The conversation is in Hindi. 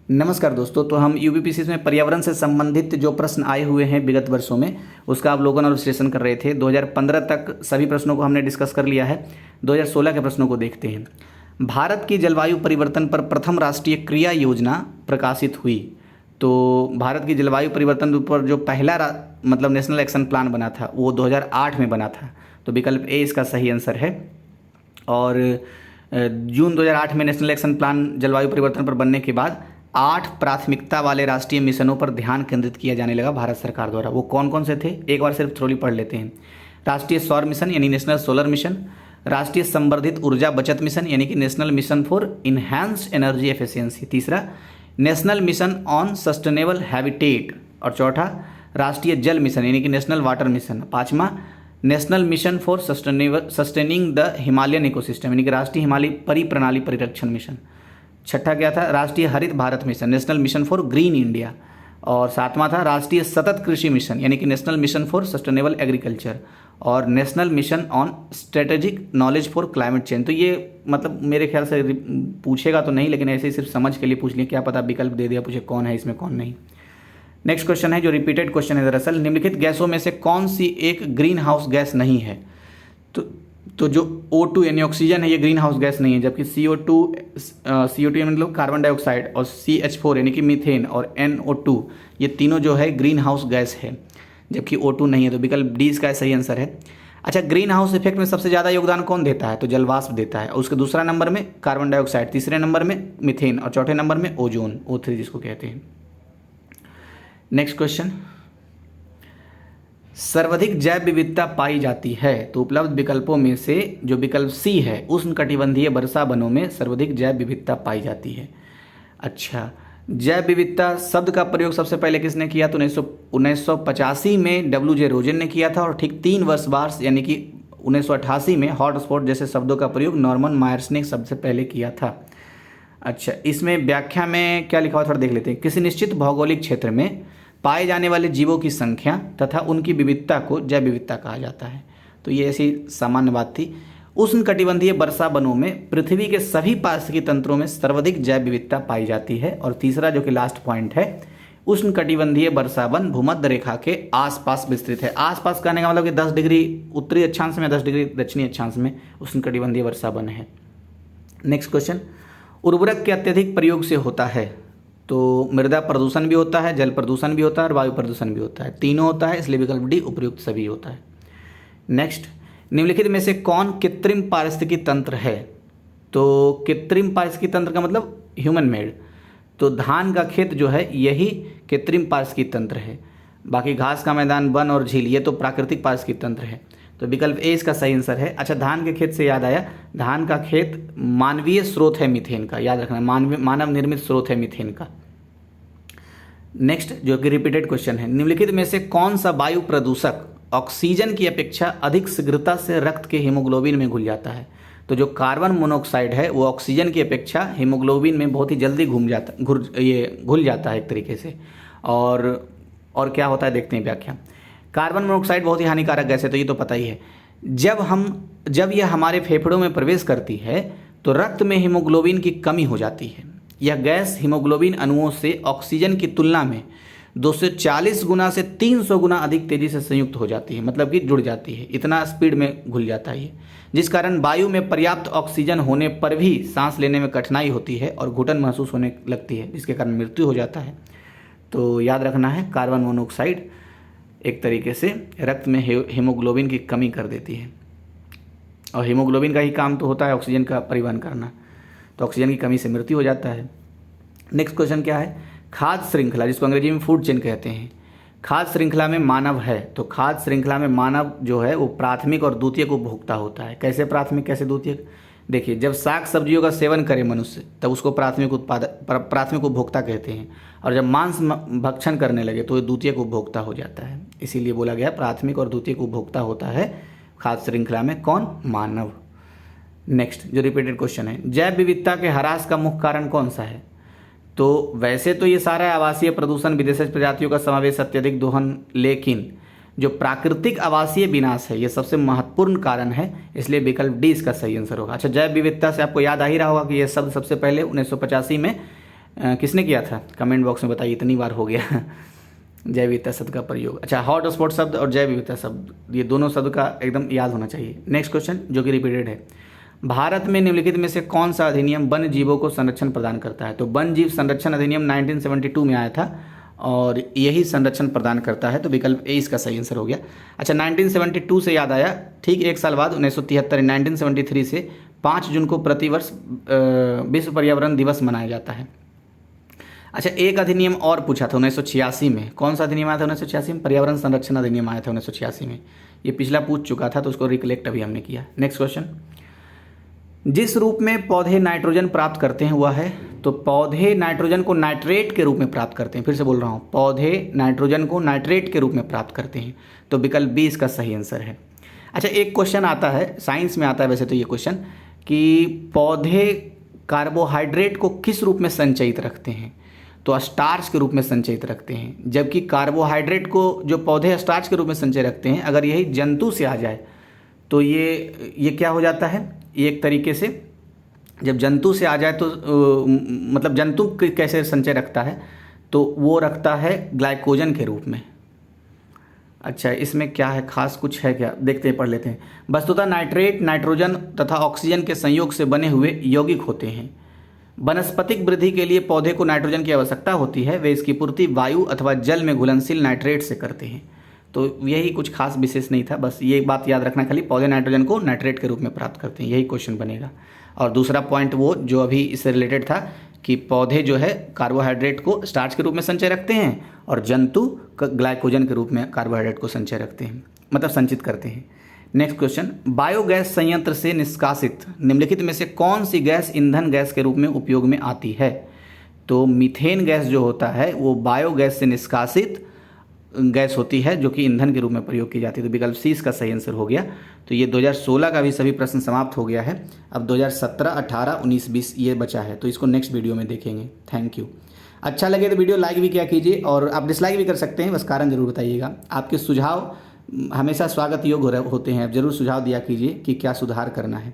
नमस्कार दोस्तों। तो हम यूपीपीसी में पर्यावरण से संबंधित जो प्रश्न आए हुए हैं विगत वर्षों में उसका अवलोकन और विश्लेषण कर रहे थे। 2015 तक सभी प्रश्नों को हमने डिस्कस कर लिया है। 2016 के प्रश्नों को देखते हैं। भारत की जलवायु परिवर्तन पर प्रथम राष्ट्रीय क्रिया योजना प्रकाशित हुई। तो भारत की जलवायु परिवर्तन पर जो पहला मतलब नेशनल एक्शन प्लान बना था वो 2008 में बना था। तो विकल्प ए इसका सही आंसर है। और जून 2008 में नेशनल एक्शन प्लान जलवायु परिवर्तन पर बनने के बाद 8 प्राथमिकता वाले राष्ट्रीय मिशनों पर ध्यान केंद्रित किया जाने लगा भारत सरकार द्वारा। वो कौन कौन से थे, एक बार सिर्फ थ्रोली पढ़ लेते हैं। राष्ट्रीय सौर मिशन यानी नेशनल सोलर मिशन, राष्ट्रीय संवर्धित ऊर्जा बचत मिशन यानी कि national mission for enhanced energy efficiency, तीसरा national mission on sustainable habitat, और चौथा राष्ट्रीय जल मिशन यानी कि नेशनल वाटर मिशन, पांचवा national mission for sustaining the Himalayan ecosystem यानी कि राष्ट्रीय हिमालय परिप्रणाली परिरक्षण मिशन, छठा क्या था राष्ट्रीय हरित Bharat mission national mission for green India, और सातवां था राष्ट्रीय सतत कृषि मिशन यानी कि national mission for sustainable agriculture, और national mission on strategic knowledge for climate change. तो ये मतलब मेरे ख्याल से पूछेगा तो नहीं, लेकिन ऐसे ही सिर्फ समझ के लिए पूछ लिया, क्या पता विकल्प दे दिया पूछे कौन है इसमें कौन नहीं। नेक्स्ट क्वेश्चन है जो रिपीटेड क्वेश्चन है दरअसल, निम्नलिखित गैसों में से कौन सी एक ग्रीन हाउस गैस नहीं है। तो जो O2 यानी ऑक्सीजन है ये ग्रीन हाउस गैस नहीं है, जबकि CO2 मतलब कार्बन डाइऑक्साइड, और CH4 यानी कि मीथेन, और NO2 ये तीनों जो है ग्रीन हाउस गैस है, जबकि O2 नहीं है। तो विकल्प डी इसका सही आंसर है। अच्छा, ग्रीन हाउस इफेक्ट में सबसे ज़्यादा योगदान कौन देता है, तो जलवाष्प देता है, और उसके दूसरा नंबर में कार्बन डाइऑक्साइड, तीसरे नंबर में मीथेन, और चौथे नंबर में ओजोन O3 जिसको कहते हैं। नेक्स्ट क्वेश्चन, सर्वाधिक जैव विविधता पाई जाती है। तो उपलब्ध विकल्पों में से जो विकल्प सी है उष्णकटिबंधीय वर्षा वनों में सर्वाधिक जैव विविधता पाई जाती है। अच्छा, जैव विविधता शब्द का प्रयोग सबसे पहले किसने किया, तो 1985 में WJ रोजन ने किया था, और ठीक 3 वर्ष बाद यानी कि 1988 में हॉटस्पॉट जैसे शब्दों का प्रयोग नॉर्मन मायर्स ने सबसे पहले किया था। अच्छा, इसमें व्याख्या में क्या लिखा हुआ थोड़ा देख लेते हैं। किसी निश्चित भौगोलिक क्षेत्र में पाए जाने वाले जीवों की संख्या तथा उनकी विविधता को जैव विविधता कहा जाता है। तो ये ऐसी सामान्य बात थी। उष्णकटिबंधीय वर्षा वनों में पृथ्वी के सभी पारिस्थितिकी तंत्रों में सर्वाधिक जैव विविधता पाई जाती है। और तीसरा जो कि लास्ट पॉइंट है, उष्णकटिबंधीय वर्षा वन भूमध्य रेखा के आसपास विस्तृत है। आसपास कहने का मतलब कि 10 डिग्री उत्तरी अक्षांश में 10 डिग्री दक्षिणी अक्षांश में उष्णकटिबंधीय वर्षा वन है। नेक्स्ट क्वेश्चन, उर्वरक के अत्यधिक प्रयोग से होता है। तो मृदा प्रदूषण भी होता है, जल प्रदूषण भी होता है, और वायु प्रदूषण भी होता है, तीनों होता है, इसलिए विकल्प डी उपयुक्त सभी होता है। नेक्स्ट, निम्नलिखित में से कौन कृत्रिम पारिस्थितिकी तंत्र है। तो कृत्रिम पारिस्थितिकी तंत्र का मतलब ह्यूमन मेड। तो धान का खेत जो है यही कृत्रिम पारिस्थितिकी तंत्र है। बाकी घास का मैदान, वन और झील ये तो प्राकृतिक पारिस्थितिकी तंत्र है। तो विकल्प ए इसका सही आंसर है। अच्छा, धान के खेत से याद आया, धान का खेत मानवीय स्रोत है मीथेन का, याद रखना, मानव निर्मित स्रोत है मीथेन का। नेक्स्ट जो कि रिपीटेड क्वेश्चन है, निम्नलिखित में से कौन सा वायु प्रदूषक ऑक्सीजन की अपेक्षा अधिक शीघ्रता से रक्त के हीमोग्लोबिन में घुल जाता है। तो जो कार्बन मोनोऑक्साइड है वो ऑक्सीजन की अपेक्षा हीमोग्लोबिन में बहुत ही जल्दी घुल जाता है एक तरीके से। और क्या होता है देखते हैं व्याख्या। कार्बन मोनोऑक्साइड बहुत ही हानिकारक गैस है, तो ये तो पता ही है। जब यह हमारे फेफड़ों में प्रवेश करती है तो रक्त में हीमोग्लोबिन की कमी हो जाती है। यह गैस हीमोग्लोबिन अणुओं से ऑक्सीजन की तुलना में 240 गुना से 300 गुना अधिक तेजी से संयुक्त हो जाती है, मतलब कि जुड़ जाती है, इतना स्पीड में घुल जाता है, जिस कारण वायु में पर्याप्त ऑक्सीजन होने पर भी सांस लेने में कठिनाई होती है और घुटन महसूस होने लगती है, जिसके कारण मृत्यु हो जाता है। तो याद रखना है, कार्बन मोनोऑक्साइड एक तरीके से रक्त में हीमोग्लोबिन की कमी कर देती है, और हीमोग्लोबिन का ही काम तो होता है ऑक्सीजन का परिवहन करना, तो ऑक्सीजन की कमी से मृत्यु हो जाता है। नेक्स्ट क्वेश्चन क्या है, खाद्य श्रृंखला जिसको अंग्रेजी में फूड चेन कहते हैं, खाद्य श्रृंखला में मानव है। तो खाद्य श्रृंखला में मानव जो है वो प्राथमिक और द्वितीयक उपभोक्ता होता है। कैसे प्राथमिक कैसे द्वितीयक, देखिए जब साग सब्जियों का सेवन करे मनुष्य तब उसको प्राथमिक उपभोक्ता कहते हैं, और जब मांस भक्षण करने लगे तो ये द्वितीयक उपभोक्ता हो जाता है। इसीलिए बोला गया प्राथमिक और द्वितीयक उपभोक्ता होता है खाद्य श्रृंखला में कौन, मानव। नेक्स्ट जो रिपीटेड क्वेश्चन है, जैव विविधता के ह्रास का मुख्य कारण कौन सा है। तो वैसे तो ये सारा आवासीय प्रदूषण, विदेशी प्रजातियों का समावेश, अत्यधिक दोहन, लेकिन जो प्राकृतिक आवासीय विनाश है ये सबसे महत्वपूर्ण कारण है, इसलिए विकल्प डी इसका सही आंसर होगा। अच्छा, जैव विविधता से आपको याद आ ही रहा होगा कि यह शब्द सबसे पहले 1985 में किसने किया था? कमेंट बॉक्स में बताइए, इतनी बार हो गया जैव विविधता शब्द का प्रयोग। अच्छा, हॉट स्पॉट शब्द और जैव विविधता शब्द, ये दोनों शब्द का एकदम याद होना चाहिए। नेक्स्ट क्वेश्चन जो कि रिपीटेड है, भारत में निम्नलिखित में से कौन सा अधिनियम वन्य जीवों को संरक्षण प्रदान करता है? तो वन्य जीव संरक्षण अधिनियम 1972 में आया था और यही संरक्षण प्रदान करता है, तो विकल्प ए इसका सही आंसर हो गया। अच्छा, 1972 से याद आया, ठीक एक साल बाद 1973 1973 से 5 जून को प्रतिवर्ष विश्व पर्यावरण दिवस मनाया जाता है। अच्छा, एक अधिनियम और पूछा था 1986 में, कौन सा अधिनियम आया था 1986 में? पर्यावरण संरक्षण अधिनियम आया था 1986 में। ये पिछला पूछ चुका था तो उसको रिकलेक्ट अभी हमने किया। नेक्स्ट क्वेश्चन, जिस रूप में पौधे नाइट्रोजन प्राप्त करते हैं वह है? तो पौधे नाइट्रोजन को नाइट्रेट के रूप में प्राप्त करते हैं, फिर से बोल रहा हूँ, पौधे नाइट्रोजन को नाइट्रेट के रूप में प्राप्त करते हैं, तो विकल्प बी इसका सही आंसर है। अच्छा, एक क्वेश्चन आता है, साइंस में आता है वैसे तो ये क्वेश्चन, कि पौधे कार्बोहाइड्रेट को किस रूप में संचयित रखते हैं? तो स्टार्च के रूप में संचयित रखते हैं, जबकि कार्बोहाइड्रेट को जो पौधे स्टार्च के रूप में संचय रखते हैं, अगर यही जंतु से आ जाए तो ये क्या हो जाता है? ये एक तरीके से जब जंतु से आ जाए तो मतलब जंतु कैसे संचय रखता है? तो वो रखता है ग्लाइकोजन के रूप में। अच्छा, इसमें क्या है, खास कुछ है क्या? देखते हैं, पढ़ लेते हैं। वस्तुतः नाइट्रेट नाइट्रोजन तथा ऑक्सीजन के संयोग से बने हुए यौगिक होते हैं। वनस्पतिक वृद्धि के लिए पौधे को नाइट्रोजन की आवश्यकता होती है, वे इसकी पूर्ति वायु अथवा जल में घुलनशील नाइट्रेट से करते हैं। तो यही कुछ खास विशेष नहीं था, बस ये बात याद रखना, खाली पौधे नाइट्रोजन को नाइट्रेट के रूप में प्राप्त करते हैं, यही क्वेश्चन बनेगा। और दूसरा पॉइंट वो जो अभी इससे रिलेटेड था कि पौधे जो है कार्बोहाइड्रेट को स्टार्च के रूप में संचय रखते हैं और जंतु ग्लाइकोजन के रूप में कार्बोहाइड्रेट को संचय रखते हैं, मतलब संचित करते हैं। नेक्स्ट क्वेश्चन, बायोगैस संयंत्र से निष्कासित निम्नलिखित में से कौन सी गैस ईंधन गैस के रूप में उपयोग में आती है? तो मीथेन गैस जो होता है वो बायोगैस से निष्कासित गैस होती है, जो कि ईंधन के रूप में प्रयोग की जाती है, तो विकल्प सी इसका सही आंसर हो गया। तो ये 2016 का भी सभी प्रश्न समाप्त हो गया है। अब 2017, 18, 19, 20 ये बचा है, तो इसको नेक्स्ट वीडियो में देखेंगे। Thank you. अच्छा लगे तो वीडियो लाइक भी किया कीजिए और आप डिसलाइक भी कर सकते हैं, बस कारण जरूर बताइएगा। आपके सुझाव हमेशा स्वागत योग्य होते हैं, आप जरूर सुझाव दिया कीजिए कि क्या सुधार करना है।